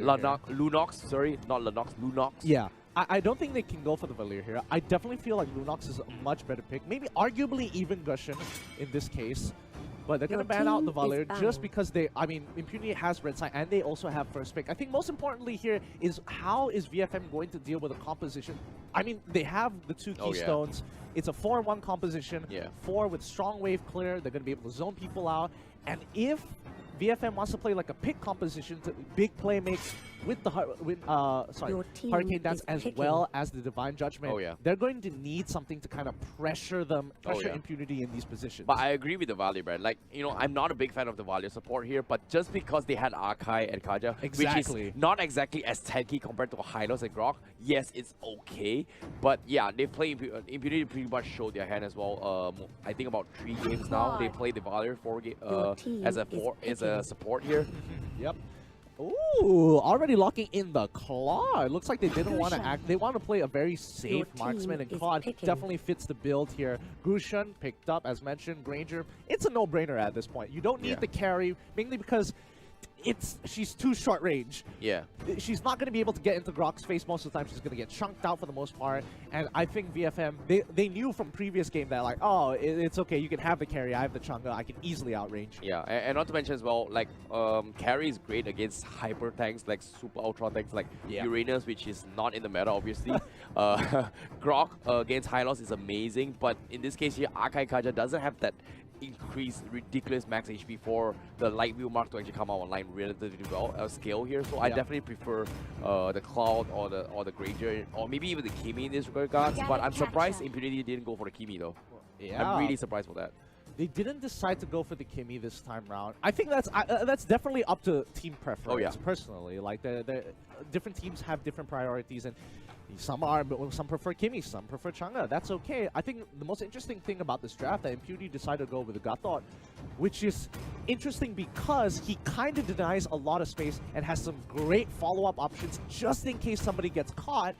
Lunox, sorry, not Lunox, Lunox. Yeah. I don't think they can go for the Valir here. I definitely feel like Lunox is a much better pick. Maybe arguably even Gushin in this case. But they're going to ban out the Valir just because Impunity has red side and they also have first pick. I think most importantly here is how is VFM going to deal with a composition? I mean, they have the two keystones. It's a 4-1 composition. 4 with strong wave clear. They're going to be able to zone people out. And if VFM wants to play like a pick composition to big play makes with the Hurricane Dance as well as the Divine Judgment, they're going to need something to kind of pressure them, Impunity in these positions. But I agree with the Valir, Brad. Like, you know, I'm not a big fan of the Valir support here, but just because they had Arkai and Kaja, which is not exactly as tanky compared to Hylos and Grok, yes, it's okay. But yeah, they play Impunity pretty much showed their hand as well. I think about 3 games now. They play the Valir as a support here. Yep. Ooh, already locking in the Claw. It looks like they didn't want to act. They want to play a very safe marksman, and Claw definitely fits the build here. Grushan picked up, as mentioned. Granger, it's a no-brainer at this point. You don't need the carry, mainly because she's too short range. Yeah. She's not going to be able to get into Grok's face most of the time. She's going to get chunked out for the most part. And I think VFM, they knew from previous game that like, oh, it's okay. You can have the carry. I have the Chang'e. I can easily outrange. Yeah, and not to mention as well, like, carry is great against hyper tanks, like super ultra tanks, like Uranus, which is not in the meta, obviously. Grok against Hylos is amazing. But in this case here, Arkai Kaja doesn't have that increase ridiculous max HP for the light wheel mark to actually come out online relatively well scale here. So I definitely prefer the Cloud or the Granger or maybe even the Kimi in this regards. But I'm surprised Impunity didn't go for the Kimi though. I'm really surprised for that. They didn't decide to go for the Kimi this time round. I think that's definitely up to team preference. Personally, like the different teams have different priorities, and some prefer Kimi, some prefer Chang'e. That's okay. I think the most interesting thing about this draft that Impunity decided to go with the Gatot, which is interesting because he kind of denies a lot of space and has some great follow-up options just in case somebody gets caught.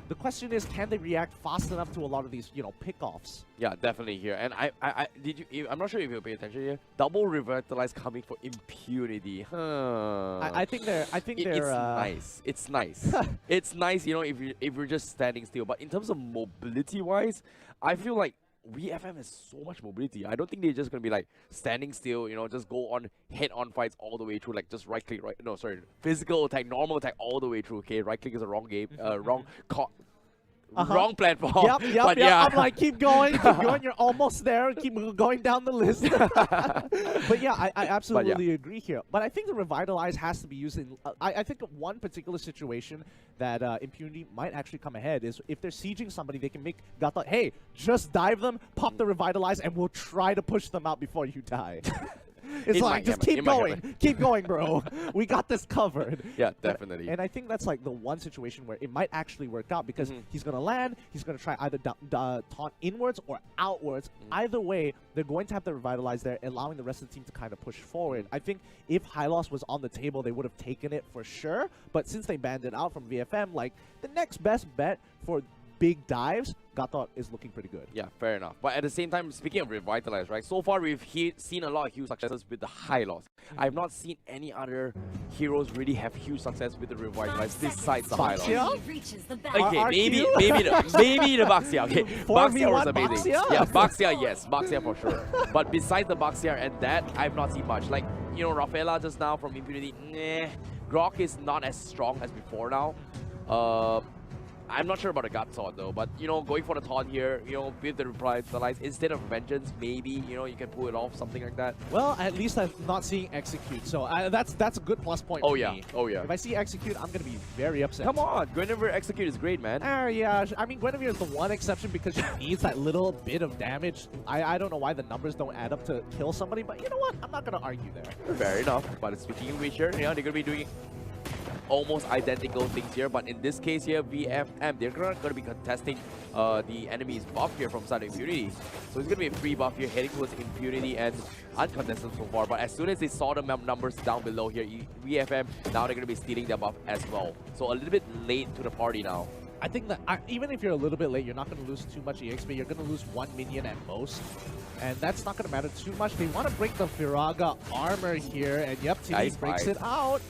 The question is, can they react fast enough to a lot of these, you know, pickoffs? Yeah, definitely here. And I'm not sure if you pay attention here. Double Revitalize coming for Impunity. I think it's nice. It's nice. It's nice, you know, if you're just standing still. But in terms of mobility-wise, I feel like VFM has so much mobility. I don't think they're just gonna be like standing still, you know, just go on head-on fights all the way through, like just right click, physical attack, normal attack all the way through. Okay, right click is a wrong game, wrong platform. Yep. I'm like, keep going, you're almost there, keep going down the list. But yeah, I absolutely agree here. But I think the Revitalize has to be used in, I think one particular situation that Impunity might actually come ahead is if they're sieging somebody, they can make Gatot, hey, just dive them, pop the Revitalize, and we'll try to push them out before you die. It's like, just keep going, bro. We got this covered. Yeah, definitely. And I think that's like the one situation where it might actually work out because he's going to land, he's going to try either taunt inwards or outwards. Either way, they're going to have to Revitalize there, allowing the rest of the team to kind of push forward. I think if Hylos was on the table, they would have taken it for sure. But since they banned it out from VFM, like, the next best bet for big dives, Gatot is looking pretty good. Yeah, fair enough. But at the same time, speaking of Revitalize, right? So far, we've seen a lot of huge successes with the Hylos. I've not seen any other heroes really have huge success with the Revitalize besides the Hylos. Okay, maybe the Baxia. Okay, Baxia was amazing. Yeah, Baxia, yes, Baxia for sure. But besides the Baxia and that, I've not seen much. Like, you know, Rafaela just now from Impunity, Grok is not as strong as before now. I'm not sure about the gut taunt though, but you know, going for the taunt here, you know, with the Revitalize instead of Vengeance, maybe, you know, you can pull it off, something like that. Well, at least I'm not seeing Execute, so that's a good plus point for me. Oh yeah. If I see Execute, I'm gonna be very upset. Come on, Guinevere Execute is great, man. Yeah, I mean, Guinevere is the one exception because she needs that little bit of damage. I don't know why the numbers don't add up to kill somebody, but you know what? I'm not gonna argue there. Fair enough. But speaking of which, here, they're gonna be doing almost identical things here, but in this case here, VFM, they're going to be contesting the enemy's buff here from side of Impunity. So it's going to be a free buff here heading towards Impunity and uncontested so far, but as soon as they saw the numbers down below here, VFM, now they're going to be stealing their buff as well. So a little bit late to the party now. I think that even if you're a little bit late, you're not going to lose too much EXP. You're going to lose one minion at most. And that's not going to matter too much. They want to break the Firaga armor here, and yep, Timmy breaks it out.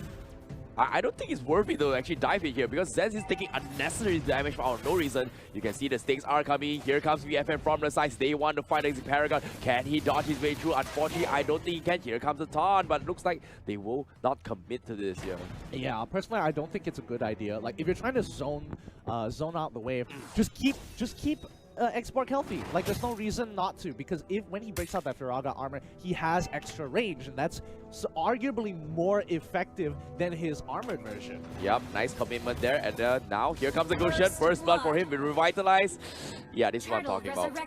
I don't think it's worth it to actually dive in here because Zenz is taking unnecessary damage for no reason. You can see the stakes are coming. Here comes VFM from the sides. They want to fight against Paragon. Can he dodge his way through? Unfortunately, I don't think he can. Here comes the taunt, but it looks like they will not commit to this here. Yeah, personally, I don't think it's a good idea. Like, if you're trying to zone out the wave, just keep X-Borg healthy. Like, there's no reason not to, because when he breaks out that Firaga armor, he has extra range, and that's arguably more effective than his armored version. Yep, nice commitment there, and now here comes the Gushen. First blood for him, will revitalize. Yeah, this is what I'm talking about.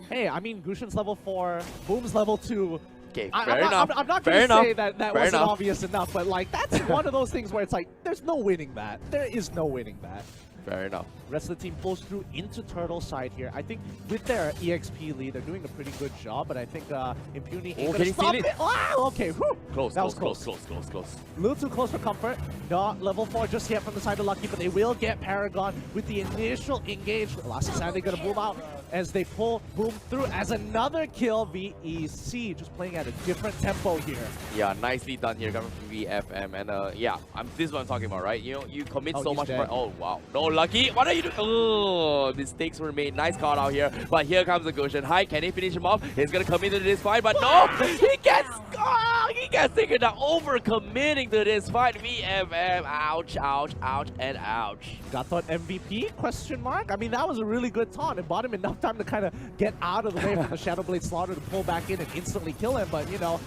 Hey, I mean, Gushen's level 4, Boom's level 2. Okay, fair enough. I'm not going to say that wasn't obvious enough, but like, that's one of those things where it's like, there's no winning that. There is no winning that. Fair enough. Rest of the team pulls through into Turtle side here. I think with their EXP lead, they're doing a pretty good job, but I think Impunity ain't gonna stop it. Wow, okay, whew. Close. A little too close for comfort. Not level 4 just yet from the side of Lucky, but they will get Paragon with the initial engage. Last Sandy gonna boom out as they pull Boom through as another kill. VEC just playing at a different tempo here. Yeah, nicely done here coming from VFM, and yeah, this is what I'm talking about, right? You know, you commit so much. Oh wow, no Lucky. What are you doing? Oh, mistakes were made. Nice call out here, but here comes the Gushen. Hi, can he finish him off? He's gonna commit to this fight, but no, he gets taken down, over committing to this fight. VFM, ouch, and ouch. Got thought MVP? Question mark. I mean, that was a really good taunt. It bought him enough time to kind of get out of the way from the Shadow Blade Slaughter to pull back in and instantly kill him. But you know,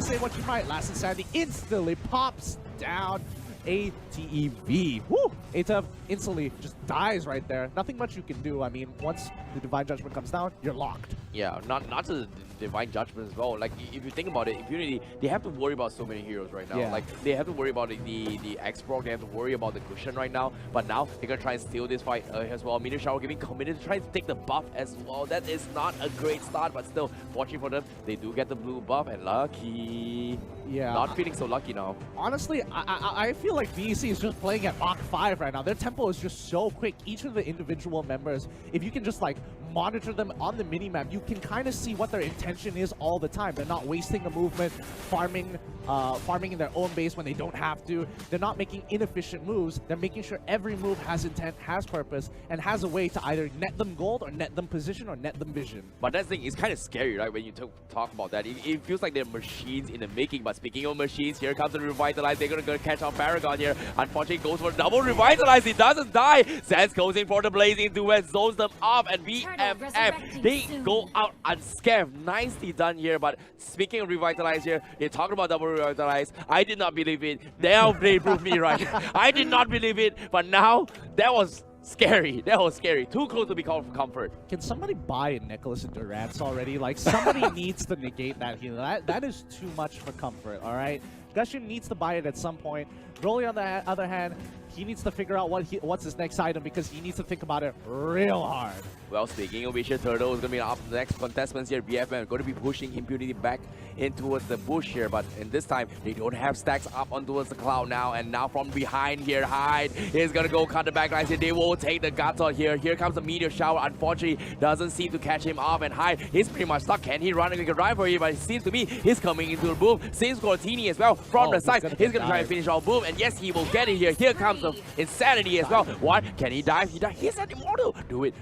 say what you might. Last Sandy instantly pops down. ATEV. Woo! ATEV instantly just dies right there. Nothing much you can do. I mean, once the Divine Judgment comes down, you're locked. Yeah, not to the Divine Judgment as well. Like, if you think about it, Impunity, they have to worry about so many heroes right now. Yeah. Like, they have to worry about the X-Proc, they have to worry about the Gushen right now. But now, they're gonna try and steal this fight as well. Meteor Shower getting committed to try to take the buff as well. That is not a great start, but still, fortunate for them, they do get the blue buff, and lucky. Yeah. Not feeling so lucky now. Honestly, I feel like VEC is just playing at Mach 5 right now. Their tempo is just so quick. Each of the individual members, if you can just like monitor them on the minimap, you can kind of see what their intention is all the time. They're not wasting a movement, farming in their own base when they don't have to. They're not making inefficient moves. They're making sure every move has intent, has purpose, and has a way to either net them gold or net them position or net them vision. But that thing is kind of scary, right? When you talk about that, it feels like they're machines in the making. But speaking of machines, here comes the Revitalize. They're gonna go catch out Paragon here. Unfortunately, goes for double Revitalize. He doesn't die. Zenz goes in for the Blazing Duet, zones them off, and VFM, they go out unscathed. Nicely done here. But speaking of Revitalize here, they're talking about double Revitalize. I did not believe it. Now they proved me right. I did not believe it, but now that was scary. That was scary. Too close to be called for comfort. Can somebody buy a Nicholas and Durant's already? Like, somebody needs to negate that healing. That is too much for comfort, all right? Gushen needs to buy it at some point. Broly, on the other hand, he needs to figure out what's his next item, because he needs to think about it real hard. Well, speaking of which, Turtle is going to be up the next contestants here. BFM going to be pushing Impunity back in towards the bush here, but in this time, they don't have stacks up on towards the cloud now, and now from behind here, Hyde is going to go cut the back lines here. They will take the guts on here. Here comes the Meteor Shower. Unfortunately, doesn't seem to catch him off, and Hyde is pretty much stuck. Can he run a good ride for you? But it seems to me he's coming into the Boom. Same Scortini as well from the side. He's going to try and finish off Boom, and yes, he will get it here. Here comes the Insanity as well. What? Can he dive? He dives. He's an immortal. Do it.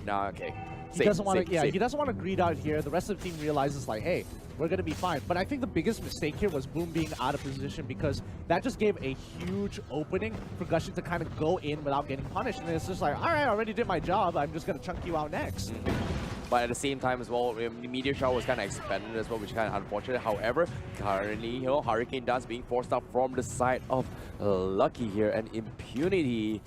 Nah, okay. He doesn't want to. Yeah, he doesn't want to greed out here. The rest of the team realizes like, hey, we're gonna be fine. But I think the biggest mistake here was Boom being out of position, because that just gave a huge opening for Gushen to kind of go in without getting punished. And it's just like, all right, I already did my job. I'm just gonna chunk you out next. But at the same time as well, the Meteor Shower was kind of expanded as well, which is kind of unfortunate. However, currently, you know, Hurricane Dance being forced up from the side of Lucky here, and Impunity.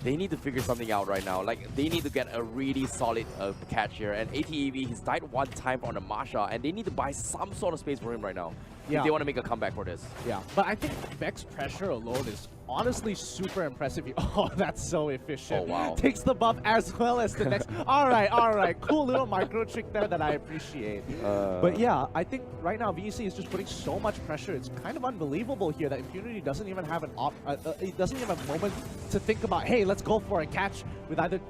They need to figure something out right now. Like, they need to get a really solid catch here. And ATEV, he's died one time on the Masha, and they need to buy some sort of space for him right now. Yeah. If they want to make a comeback for this. Yeah, but I think Vex pressure alone is honestly super impressive. Oh, that's so efficient. Oh, wow. Takes the buff as well as the next. All right. Cool little micro trick there that I appreciate. But yeah, I think right now VEC is just putting so much pressure. It's kind of unbelievable here that Impunity doesn't even have it doesn't even have a moment to think about, hey, let's go for a catch with either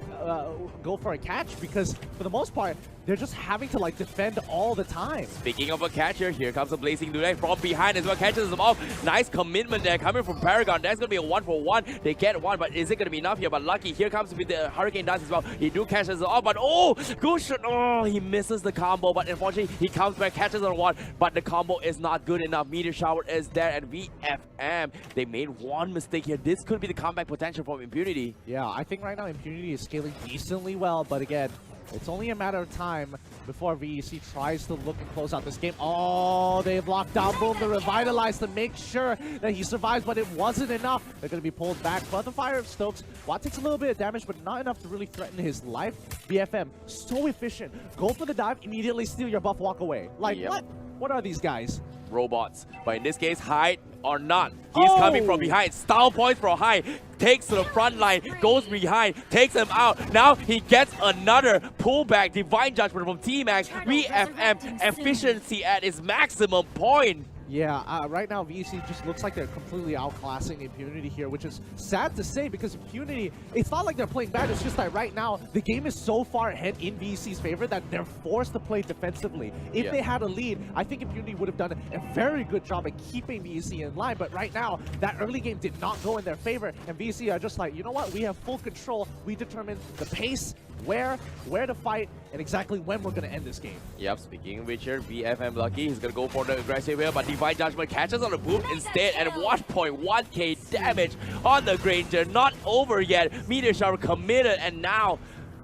go for a catch, because for the most part, they're just having to like defend all the time. Speaking of a catcher, here comes a Blazing Dude. away from behind as well. Catches them off. Nice commitment there coming from Paragon. That's going to be a 1-for-1. They get one, but is it going to be enough here? But lucky, here comes with the Hurricane Dance as well. He do catch us off, but oh, good shot. Oh, he misses the combo, but unfortunately, he comes back, catches on one, but the combo is not good enough. Meteor Shower is there, and VFM, they made one mistake here. This could be the comeback potential from Impunity. Yeah, I think right now Impunity is scaling decently well, but again, it's only a matter of time before VEC tries to look and close out this game. Oh, they've locked down Boom to revitalize to make sure that he survives, but it wasn't enough. They're going to be pulled back. But the fire of Stokes, Watt takes a little bit of damage, but not enough to really threaten his life. BFM, so efficient. Go for the dive, immediately steal your buff, walk away. Like, what? What are these guys? Robots. But in this case, hide or not. He's coming from behind. Style points from high. Takes to the front line. Goes behind. Takes him out. Now he gets another pullback. Divine Judgment from T-Max. VFM efficiency at its maximum point. Yeah, right now VEC just looks like they're completely outclassing Impunity here, which is sad to say because Impunity, it's not like they're playing bad, it's just that right now the game is so far ahead in VEC's favor that they're forced to play defensively. If they had a lead, I think Impunity would have done a very good job at keeping VEC in line, but right now that early game did not go in their favor, and VEC are just like, you know what, we have full control, we determine the pace, where to fight, and exactly when we're going to end this game. Yep, speaking of which here, VFM lucky, he's going to go for the aggressive here, but Divine Judgment catches on the boom instead, and 1.1k damage on the Granger. Not over yet. Meteor Shower committed, and now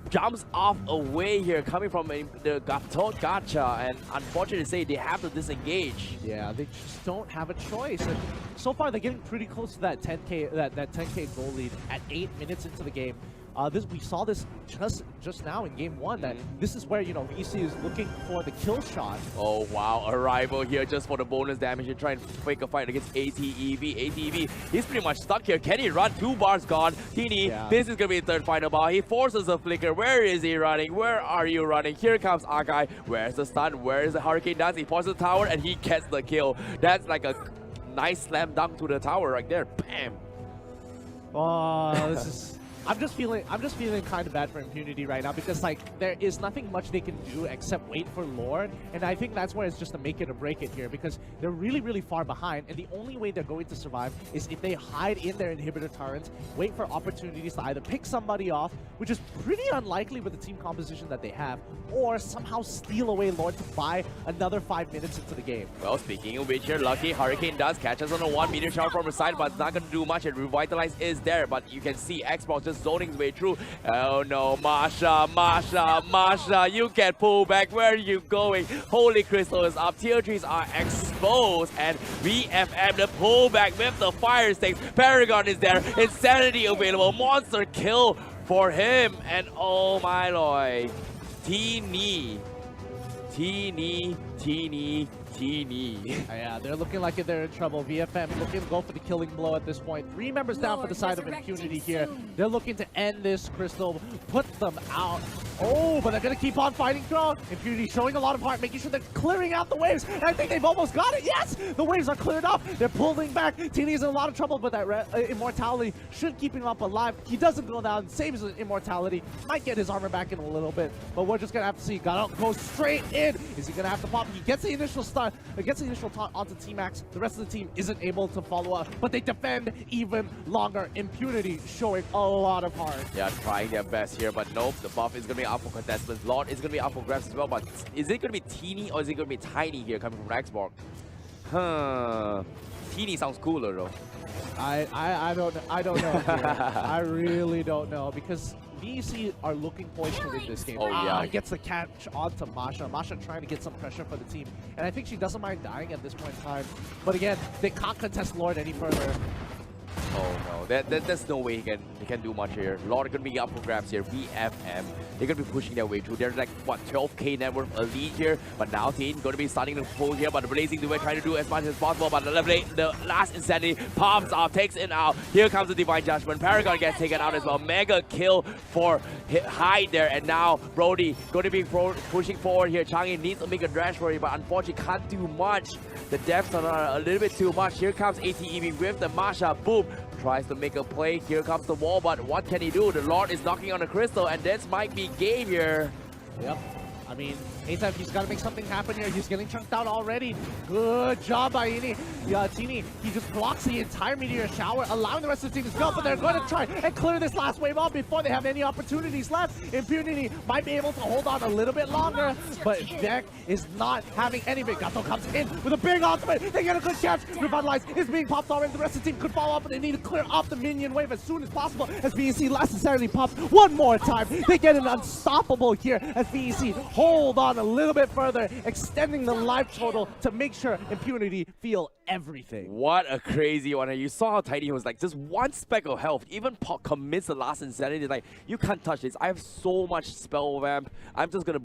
jumps off away here, coming from the Gacha, and unfortunately to say, they have to disengage. Yeah, they just don't have a choice. And so far, they're getting pretty close to that 10k that 10k goal lead at 8 minutes into the game. We saw this just now in game 1 that this is where, you know, VEC is looking for the kill shot. Oh wow, arrival here just for the bonus damage and try and fake a fight against ATEV. ATEV, he's pretty much stuck here. Can he run? 2 bars gone. Teeny, this is gonna be the third final bar. He forces a flicker. Where is he running? Where are you running? Here comes Akai. Where's the stun? Where is the Hurricane Dance? He forces the tower and he gets the kill. That's like a nice slam dunk to the tower right there. Bam. Oh, this is... I'm just feeling kind of bad for Impunity right now because like there is nothing much they can do except wait for Lord, and I think that's where it's just a make it or break it here because they're really far behind, and the only way they're going to survive is if they hide in their inhibitor turrets, wait for opportunities to either pick somebody off, which is pretty unlikely with the team composition that they have, or somehow steal away Lord to buy another 5 minutes into the game. Well, speaking of which here, lucky Hurricane does catch us on a 1 meteor shower from the side, but it's not going to do much, and Revitalize is there, but you can see Xbox just zoning his way through. Oh no, Masha, you get pulled back. Where are you going? Holy Crystal is up. Tier 3s are exposed, and VFM the pullback with the fire stakes. Paragon is there. Insanity available. Monster kill for him, and oh my lord. Teeny. Yeah, they're looking like they're in trouble. VFM looking to go for the killing blow at this point. 3 members down for the side of Impunity here. They're looking to end this Crystal, put them out. Oh, but they're going to keep on fighting through. Impunity showing a lot of heart, making sure they're clearing out the waves. And I think they've almost got it. Yes, the waves are cleared up. They're pulling back. Tini's in a lot of trouble, but that immortality should keep him up alive. He doesn't go down, saves his immortality. Might get his armor back in a little bit, but we're just going to have to see. Gotta go straight in. Is he going to have to pop? He gets the initial stun. Gets the initial taunt onto T-Max. The rest of the team isn't able to follow up, but they defend even longer. Impunity showing a lot of heart. Yeah, trying their best here, but nope. The buff is going to be up for contestants. Lord is going to be up for grabs as well, but is it going to be Teeny or is it going to be Tiny here coming from Xbox? Huh. Teeny sounds cooler though. I don't know here. I really don't know because VEC are looking poised to win this game. Oh yeah. Gets the catch onto Masha. Masha trying to get some pressure for the team. And I think she doesn't mind dying at this point in time. But again, they can't contest Lord any further. Oh no, there's no way he can do much here. Lord gonna be up for grabs here. VFM, they're gonna be pushing their way through. There's like what 12k net worth a lead here, but now Teen gonna be starting to pull here. But Blazing Duet trying to do as much as possible. But the last Insanity pops off, takes it out. Here comes the Divine Judgment. Paragon gets taken out as well. Mega kill for Hyde there, and now Brody gonna be pushing forward here. Changi needs to make a dash for it, but unfortunately can't do much. The deaths are a little bit too much. Here comes ATEV with the Masha. Boom. Tries to make a play. Here comes the wall, but what can he do? The Lord is knocking on the crystal, and this might be game here. Yep. mean, anytime he's got to make something happen here. He's getting chunked out already. Good job by Ini. Yeah, Tini, he just blocks the entire meteor shower, allowing the rest of the team to go, but they're going to try and clear this last wave off before they have any opportunities left. Impunity might be able to hold on a little bit longer, but Deck is not having any big. Gato comes in with a big ultimate. They get a good catch. Revitalize is being popped already. The rest of the team could follow up, but they need to clear off the minion wave as soon as possible as VEC necessarily pops one more time. They get an unstoppable here as VEC hold on a little bit further, extending the life total to make sure Impunity feel everything. What a crazy one. You saw how tiny he was, like just one speck of health. Even Pop commits the last insanity. Like, you can't touch this. I have so much spell vamp. I'm just gonna